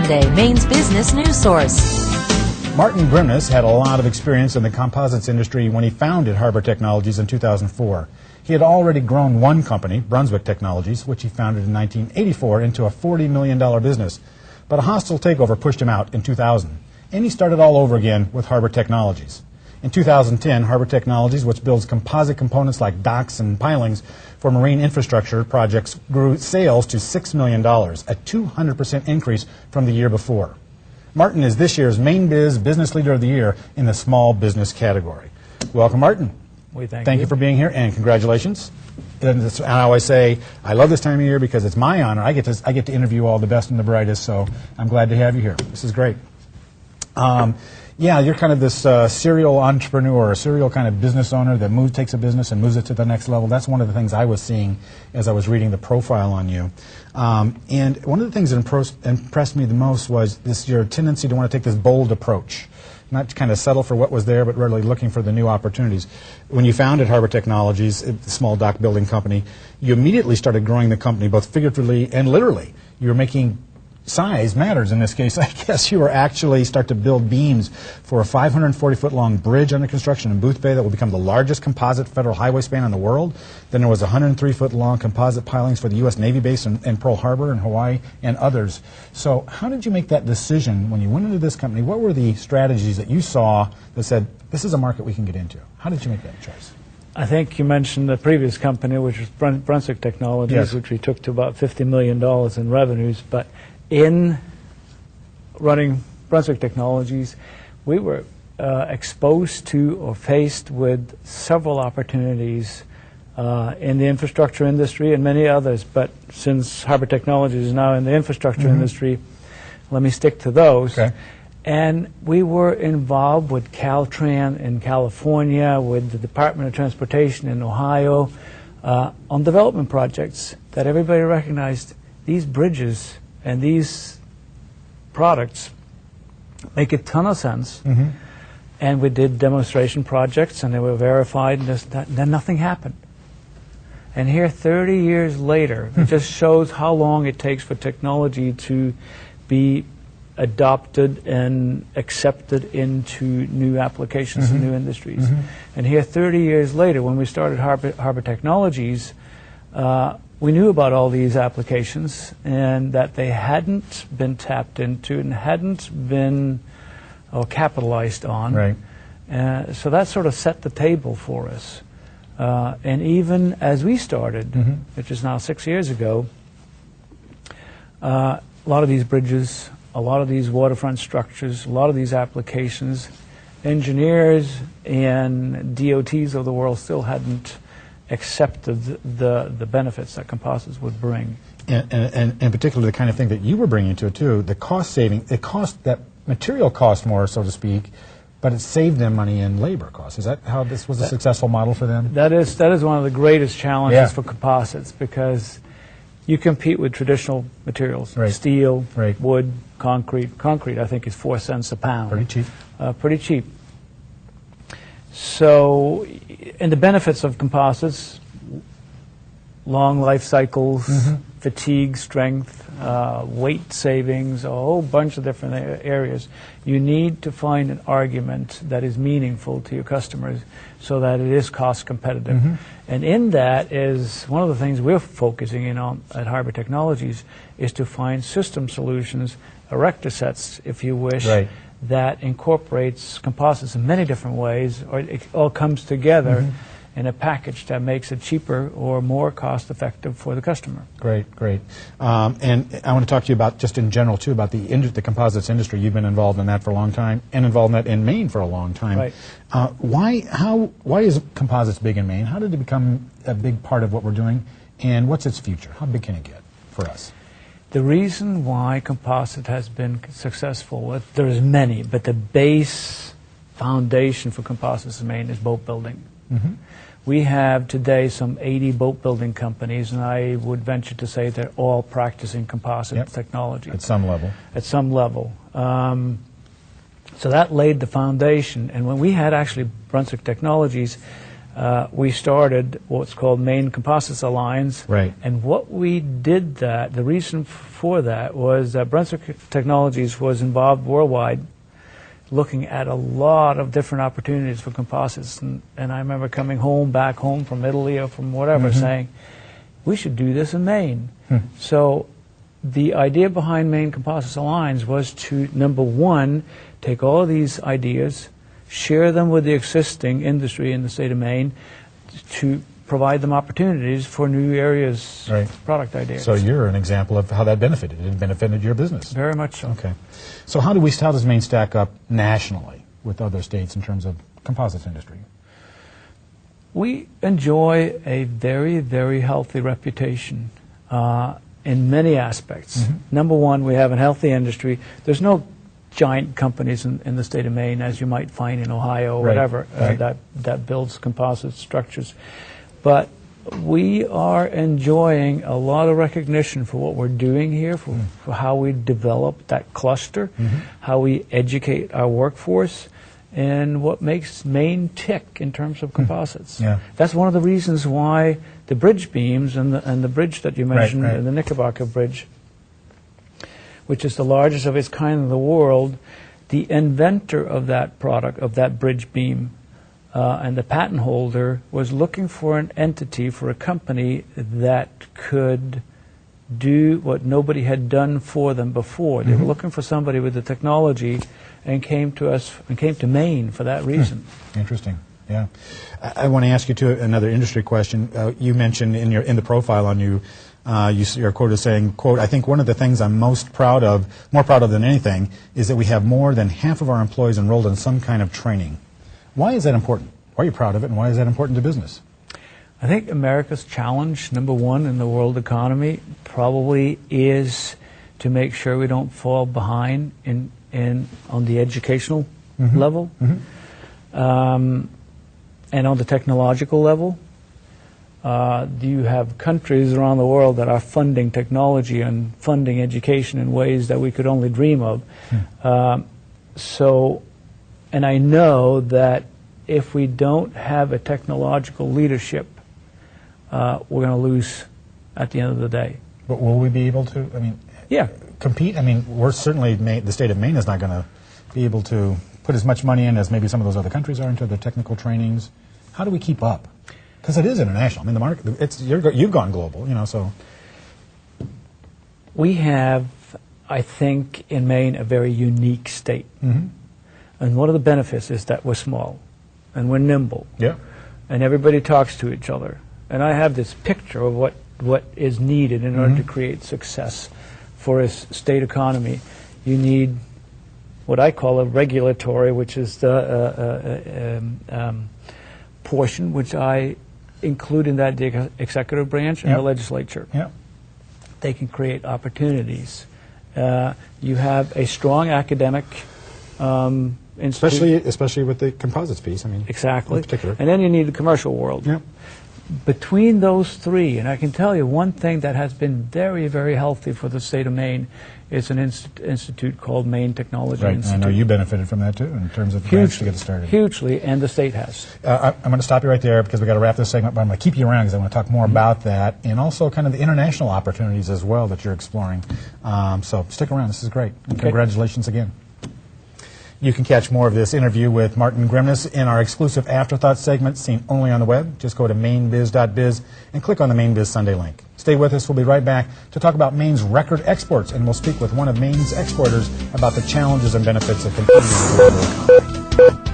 Sunday, Maine's business news source. Martin Grimnes had a lot of experience in the composites industry when he founded Harbor Technologies in 2004. He had already grown one company, Brunswick Technologies, which he founded in 1984, into a $40 million business. But a hostile takeover pushed him out in 2000, and he started all over again with Harbor Technologies. In 2010, Harbor Technologies, which builds composite components like docks and pilings for marine infrastructure projects, grew sales to $6 million, a 200% increase from the year before. Martin is this year's Mainebiz Business Leader of the Year in the small business category. Welcome, Martin. We thank you for being here, and congratulations. And I always say I love this time of year because it's my honor. I get to interview all the best and the brightest, so I'm glad to have you here. This is great. Yeah, you're kind of this serial entrepreneur, a serial kind of business owner that takes a business and moves it to the next level. That's one of the things I was seeing as I was reading the profile on you. And one of the things that impressed me the most was your tendency to want to take this bold approach, not kind of settle for what was there, but really looking for the new opportunities. When you founded Harbor Technologies, a small dock building company, you immediately started growing the company both figuratively and literally. You were making size matters in this case. I guess you were actually start to build beams for a 540-foot-long bridge under construction in Booth Bay that will become the largest composite federal highway span in the world. Then there was 103-foot-long composite pilings for the U.S. Navy base in Pearl Harbor in Hawaii and others. So how did you make that decision when you went into this company? What were the strategies that you saw that said, this is a market we can get into? How did you make that choice? I think you mentioned the previous company, which was Brunswick Technologies, yes, which we took to about $50 million in revenues. But in running Brunswick Technologies, we were exposed to or faced with several opportunities in the infrastructure industry and many others. But since Harbor Technologies is now in the infrastructure industry, let me stick to those. Okay. And we were involved with Caltran in California, with the Department of Transportation in Ohio, on development projects that everybody recognized these bridges and these products make a ton of sense. And we did demonstration projects, and they were verified, and then nothing happened. And here, 30 years later, it just shows how long it takes for technology to be adopted and accepted into new applications and new industries. And here, 30 years later, when we started Harbor Technologies, we knew about all these applications and that they hadn't been tapped into and hadn't been capitalized on. Right. So that sort of set the table for us. And even as we started, which is now 6 years ago, a lot of these bridges, a lot of these waterfront structures, a lot of these applications, engineers and DOTs of the world still hadn't accepted the benefits that composites would bring. And particularly the kind of thing that you were bringing to it too, the cost saving, that material cost more, so to speak, but it saved them money in labor costs. Is that how this was a successful model for them? That is one of the greatest challenges for composites, because you compete with traditional materials, steel, wood, concrete. Concrete, I think, is 4 cents a pound. Pretty cheap. Pretty cheap. So, and the benefits of composites: long life cycles, fatigue strength, weight savings, a whole bunch of different areas. You need to find an argument that is meaningful to your customers so that it is cost competitive. And in that is one of the things we're focusing in on at Harbor Technologies, is to find system solutions, erector sets, if you wish, that incorporates composites in many different ways, or it all comes together in a package that makes it cheaper or more cost effective for the customer. Great, great. And I want to talk to you about, just in general too, about the composites industry. You've been involved in that for a long time, and involved in that in Maine for a long time. Why is composites big in Maine? How did it become a big part of what we're doing, and what's its future? How big can it get for us? The reason why composite has been successful, there's many, but the base foundation for composites in Maine is boat building. We have today some 80 boat building companies, and I would venture to say they're all practicing composite technology. At some level. At some level. So that laid the foundation. And when we had actually Brunswick Technologies, we started what's called Maine Composites Alliance. Right. And what we did that, the reason for that was that Brunswick Technologies was involved worldwide looking at a lot of different opportunities for composites. And I remember coming back home from Italy or from whatever, saying, we should do this in Maine. So the idea behind Maine Composites Alliance was to, number one, take all of these ideas, share them with the existing industry in the state of Maine to provide them opportunities for new areas, Right. product ideas. So you're an example of how that benefited. It benefited your business. Very much so. Okay. So how does Maine stack up nationally with other states in terms of composites industry? We enjoy a very, very healthy reputation in many aspects. Number one, we have a healthy industry. There's no giant companies in the state of Maine, as you might find in Ohio or Right, whatever, right. that builds composite structures. But we are enjoying a lot of recognition for what we're doing here, for how we develop that cluster, how we educate our workforce, and what makes Maine tick in terms of composites. Yeah. That's one of the reasons why the bridge beams and the bridge that you mentioned, right. the Knickerbocker Bridge, which is the largest of its kind in the world, the inventor of that product, of that bridge beam, and the patent holder was looking for an entity, for a company that could do what nobody had done for them before. They were looking for somebody with the technology, and came to Maine for that reason. Interesting. Yeah. I want to ask you another industry question. You mentioned in the profile on you, your quote is saying, quote, I think one of the things I'm more proud of than anything, is that we have more than half of our employees enrolled in some kind of training. Why is that important? Why are you proud of it, and why is that important to business? I think America's challenge, number one, in the world economy probably is to make sure we don't fall behind on the educational level and on the technological level. You have countries around the world that are funding technology and funding education in ways that we could only dream of. And I know that if we don't have a technological leadership, we're going to lose at the end of the day. But will we be able to, compete? We're certainly, the state of Maine is not going to be able to put as much money in as maybe some of those other countries are into their technical trainings. How do we keep up? Because it is international. The market, you've gone global, so. We have, I think, in Maine, a very unique state. And one of the benefits is that we're small, and we're nimble. Yeah. And everybody talks to each other. And I have this picture of what is needed in order to create success for a state economy. You need what I call a regulatory, which is the portion which I include in that the executive branch and the legislature. Yeah. They can create opportunities. You have a strong academic institute. Especially with the composites piece, Exactly. in particular. And then you need the commercial world. Yeah. Between those three, and I can tell you one thing that has been very, very healthy for the state of Maine is an institute called Maine Technology Right, Institute. and I know you benefited from that too, in terms of grants to get it started. Hugely, and the state has. I'm going to stop you right there because we've got to wrap this segment, but I'm going to keep you around because I want to talk more about that and also kind of the international opportunities as well that you're exploring. So stick around. This is great. And congratulations again. You can catch more of this interview with Martin Grimnes in our exclusive Afterthought segment, seen only on the web. Just go to mainebiz.biz and click on the Mainebiz Sunday link. Stay with us. We'll be right back to talk about Maine's record exports, and we'll speak with one of Maine's exporters about the challenges and benefits of competing in the global economy.